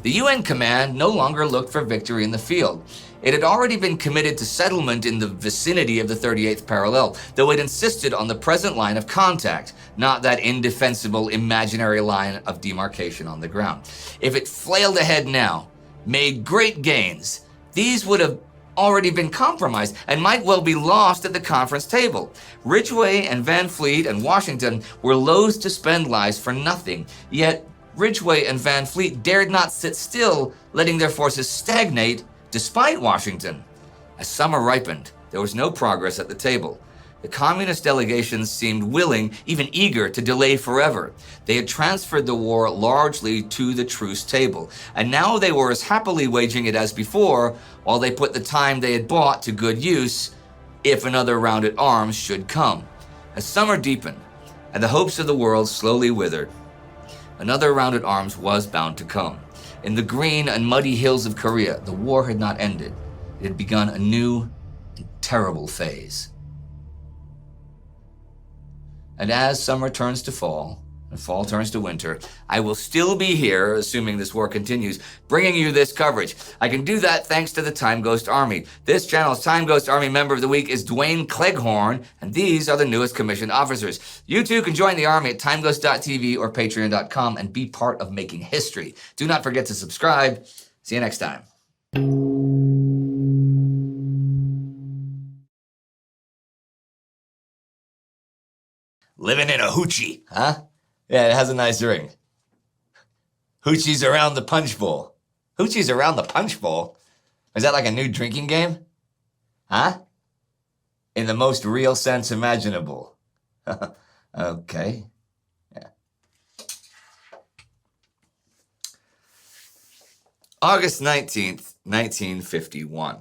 the UN command no longer looked for victory in the field. It had already been committed to settlement in the vicinity of the 38th parallel, though it insisted on the present line of contact, not that indefensible imaginary line of demarcation on the ground. If it flailed ahead now, made great gains, these would have already been compromised and might well be lost at the conference table. Ridgway and Van Fleet and Washington were loath to spend lives for nothing, yet Ridgway and Van Fleet dared not sit still, letting their forces stagnate despite Washington. As summer ripened, there was no progress at the table. The communist delegations seemed willing, even eager, to delay forever. They had transferred the war largely to the truce table, and now they were as happily waging it as before, while they put the time they had bought to good use, if another round at arms should come. As summer deepened, and the hopes of the world slowly withered, another round at arms was bound to come. In the green and muddy hills of Korea, the war had not ended. It had begun a new and terrible phase. And as summer turns to fall, and fall turns to winter, I will still be here, assuming this war continues, bringing you this coverage. I can do that thanks to the Time Ghost Army. This channel's Time Ghost Army member of the week is Dwayne Cleghorn, and these are the newest commissioned officers. You too can join the army at timeghost.tv or patreon.com and be part of making history. Do not forget to subscribe. See you next time. Living in a hoochie, huh? Yeah, it has a nice ring. Hoochies around the Punch Bowl. Hoochies around the Punch Bowl? Is that like a new drinking game? Huh? In the most real sense imaginable. Okay. Yeah. August 19th, 1951.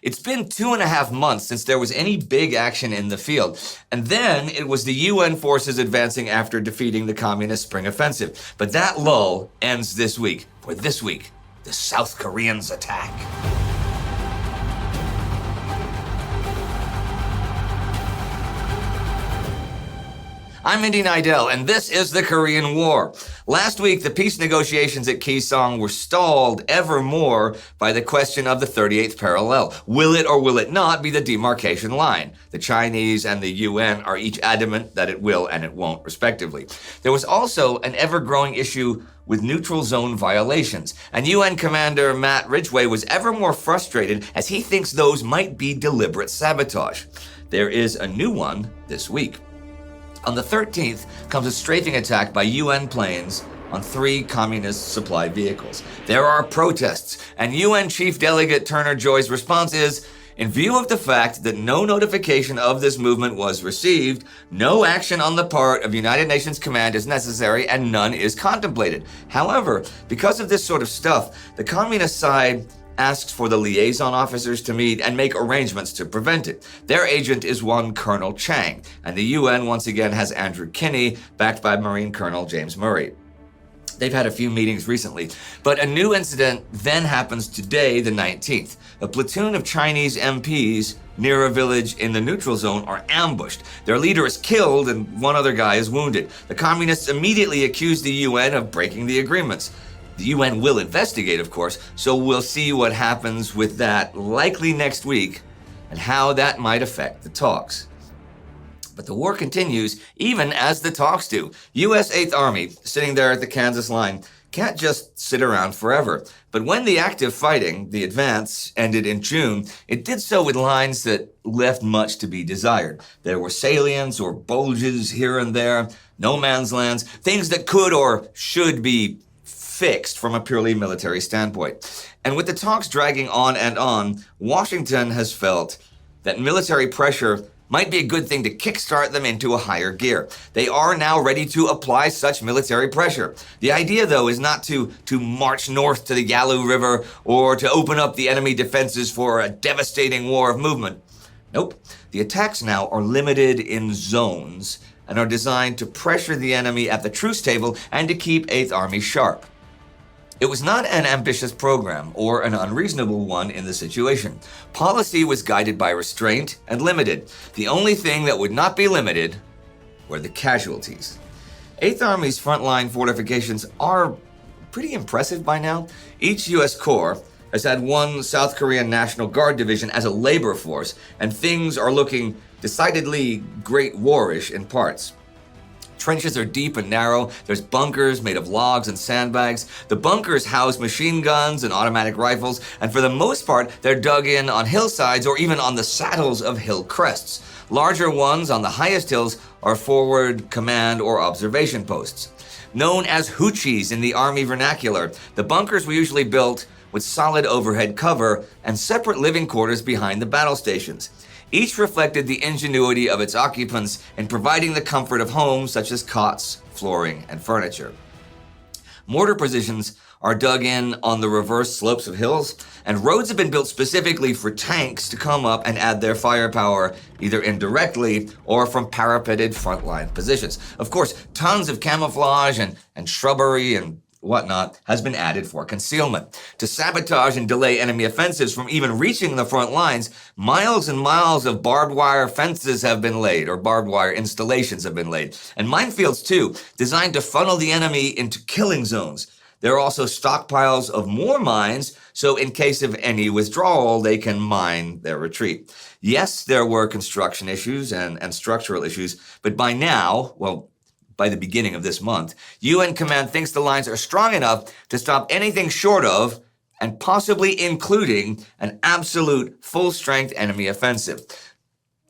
It's been 2.5 months since there was any big action in the field, and then it was the UN forces advancing after defeating the Communist Spring Offensive. But that lull ends this week. For this week, the South Koreans attack. I'm Indy Neidell, and this is the Korean War. Last week, the peace negotiations at Kaesong were stalled ever more by the question of the 38th parallel. Will it or will it not be the demarcation line? The Chinese and the UN are each adamant that it will and it won't, respectively. There was also an ever-growing issue with neutral zone violations, and UN Commander Matt Ridgway was ever more frustrated as he thinks those might be deliberate sabotage. There is a new one this week. On the 13th comes a strafing attack by UN planes on 3 communist supply vehicles. There are protests, and UN Chief Delegate Turner Joy's response is, in view of the fact that no notification of this movement was received, no action on the part of United Nations Command is necessary and none is contemplated. However, because of this sort of stuff, the communist side asks for the liaison officers to meet and make arrangements to prevent it. Their agent is one Colonel Chang, and the UN once again has Andrew Kinney, backed by Marine Colonel James Murray. They've had a few meetings recently, but a new incident then happens today, the 19th. A platoon of Chinese MPs near a village in the neutral zone are ambushed. Their leader is killed and one other guy is wounded. The communists immediately accuse the UN of breaking the agreements. The UN will investigate, of course, so we'll see what happens with that likely next week and how that might affect the talks. But the war continues even as the talks do. U.S. 8th Army, sitting there at the Kansas line, can't just sit around forever. But when the active fighting, the advance, ended in June, it did so with lines that left much to be desired. There were salients or bulges here and there, no man's lands, things that could or should be fixed from a purely military standpoint. And with the talks dragging on and on, Washington has felt that military pressure might be a good thing to kickstart them into a higher gear. They are now ready to apply such military pressure. The idea, though, is not to march north to the Yalu River or to open up the enemy defenses for a devastating war of movement. Nope. The attacks now are limited in zones and are designed to pressure the enemy at the truce table and to keep 8th Army sharp. It was not an ambitious program or an unreasonable one in the situation. Policy was guided by restraint and limited. The only thing that would not be limited were the casualties. 8th Army's frontline fortifications are pretty impressive by now. Each U.S. Corps has had one South Korean National Guard division as a labor force, and things are looking decidedly Great War-ish in parts. Trenches are deep and narrow. There's bunkers made of logs and sandbags. The bunkers house machine guns and automatic rifles, and for the most part, they're dug in on hillsides or even on the saddles of hill crests. Larger ones on the highest hills are forward command or observation posts. Known as hoochies in the Army vernacular, the bunkers were usually built with solid overhead cover and separate living quarters behind the battle stations. Each reflected the ingenuity of its occupants in providing the comfort of homes such as cots, flooring, and furniture. Mortar positions are dug in on the reverse slopes of hills, and roads have been built specifically for tanks to come up and add their firepower either indirectly or from parapeted frontline positions. Of course, tons of camouflage and shrubbery and whatnot has been added for concealment. To sabotage and delay enemy offensives from even reaching the front lines, miles and miles of barbed wire fences have been laid, or barbed wire installations have been laid. And minefields too, designed to funnel the enemy into killing zones. There are also stockpiles of more mines, so in case of any withdrawal, they can mine their retreat. Yes, there were construction issues and structural issues, but by now, by the beginning of this month, UN Command thinks the lines are strong enough to stop anything short of, and possibly including, an absolute full-strength enemy offensive.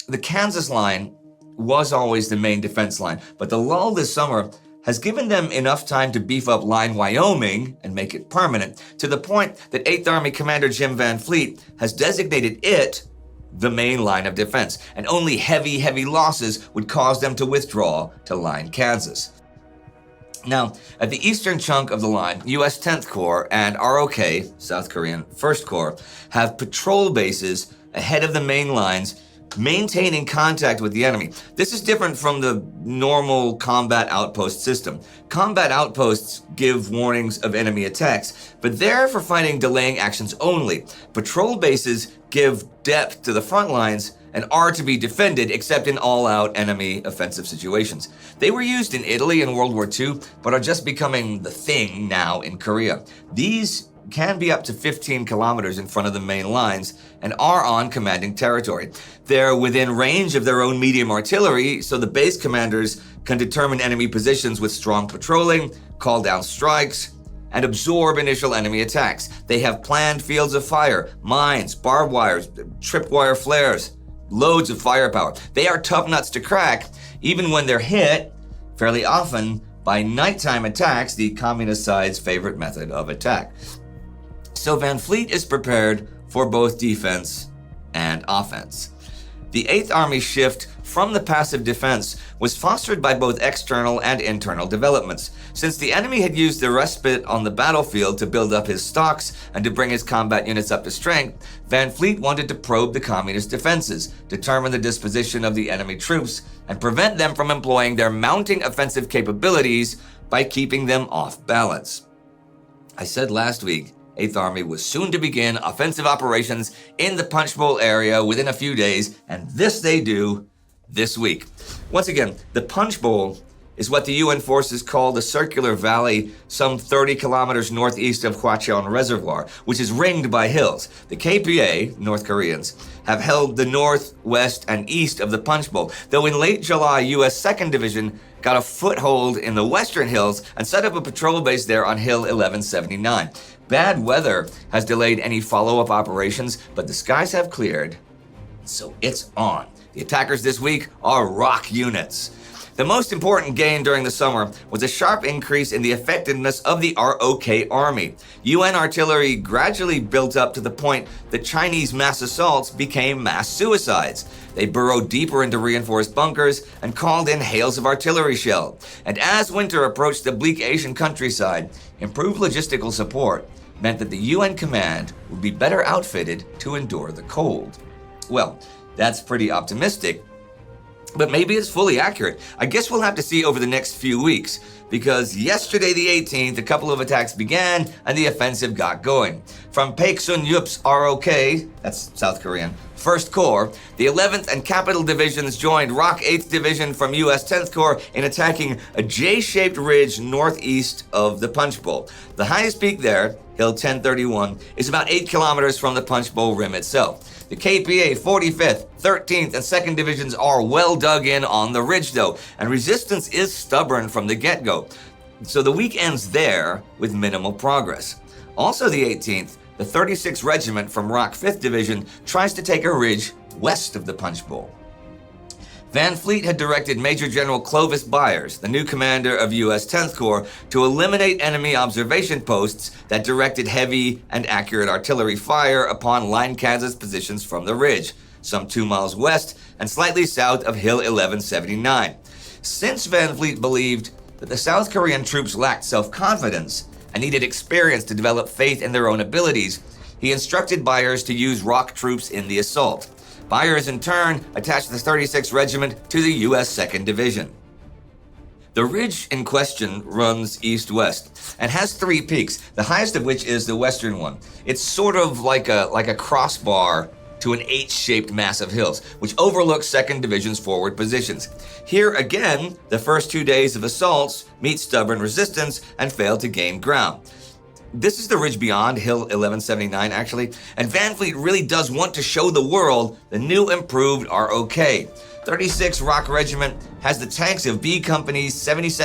The Kansas line was always the main defense line, but the lull this summer has given them enough time to beef up Line Wyoming and make it permanent, to the point that 8th Army Commander Jim Van Fleet has designated it the main line of defense, and only heavy losses would cause them to withdraw to Line Kansas. Now, at the eastern chunk of the line, U.S. 10th Corps and ROK, South Korean 1st Corps, have patrol bases ahead of the main lines, maintaining contact with the enemy. This is different from the normal combat outpost system. Combat outposts give warnings of enemy attacks, but they're for fighting delaying actions only. Patrol bases give depth to the front lines and are to be defended except in all-out enemy offensive situations. They were used in Italy in World War II, but are just becoming the thing now in Korea. These can be up to 15 kilometers in front of the main lines and are on commanding territory. They're within range of their own medium artillery, so the base commanders can determine enemy positions with strong patrolling, call down strikes, and absorb initial enemy attacks. They have planned fields of fire, mines, barbed wires, tripwire flares, loads of firepower. They are tough nuts to crack, even when they're hit, fairly often, by nighttime attacks, the communist side's favorite method of attack. So Van Fleet is prepared for both defense and offense. The 8th Army shift from the passive defense was fostered by both external and internal developments. Since the enemy had used the respite on the battlefield to build up his stocks and to bring his combat units up to strength, Van Fleet wanted to probe the communist defenses, determine the disposition of the enemy troops, and prevent them from employing their mounting offensive capabilities by keeping them off balance. I said last week, 8th Army was soon to begin offensive operations in the Punch Bowl area within a few days, and this they do this week. Once again, the Punch Bowl is what the UN forces call the Circular Valley, some 30 kilometers northeast of Hwacheon Reservoir, which is ringed by hills. The KPA, North Koreans, have held the north, west, and east of the Punch Bowl, though in late July, U.S. 2nd Division got a foothold in the western hills and set up a patrol base there on Hill 1179. Bad weather has delayed any follow-up operations, but the skies have cleared, so it's on. The attackers this week are ROK units. The most important gain during the summer was a sharp increase in the effectiveness of the ROK army. UN artillery gradually built up to the point that Chinese mass assaults became mass suicides. They burrowed deeper into reinforced bunkers and called in hails of artillery shell. And as winter approached the bleak Asian countryside, improved logistical support meant that the UN command would be better outfitted to endure the cold. Well, that's pretty optimistic, but maybe it's fully accurate. I guess we'll have to see over the next few weeks, because yesterday the 18th, a couple of attacks began and the offensive got going. From Paeksun-yup's ROK, that's South Korean, 1st Corps, the 11th and Capital Divisions joined ROK 8th Division from US 10th Corps in attacking a J-shaped ridge northeast of the Punch Bowl. The highest peak there, Hill 1031, is about 8 kilometers from the Punch Bowl rim itself. The KPA 45th, 13th, and 2nd Divisions are well dug in on the ridge though, and resistance is stubborn from the get-go. So the week ends there with minimal progress. Also the 18th, the 36th Regiment from ROK 5th Division tries to take a ridge west of the Punch Bowl. Van Fleet had directed Major General Clovis Byers, the new commander of U.S. 10th Corps, to eliminate enemy observation posts that directed heavy and accurate artillery fire upon line Kansas positions from the ridge, some 2 miles west and slightly south of Hill 1179. Since Van Fleet believed that the South Korean troops lacked self-confidence and needed experience to develop faith in their own abilities, he instructed Byers to use ROK troops in the assault. Byers, in turn, attached the 36th Regiment to the U.S. 2nd Division. The ridge in question runs east-west and has 3 peaks, the highest of which is the western one. It's sort of like a crossbar to an H-shaped mass of hills, which overlooks 2nd Division's forward positions. Here again, the first 2 days of assaults meet stubborn resistance and fail to gain ground. This is the ridge beyond Hill 1179, actually, and Van Fleet really does want to show the world the new improved ROK. 36th ROK Regiment has the tanks of B Company's 72nd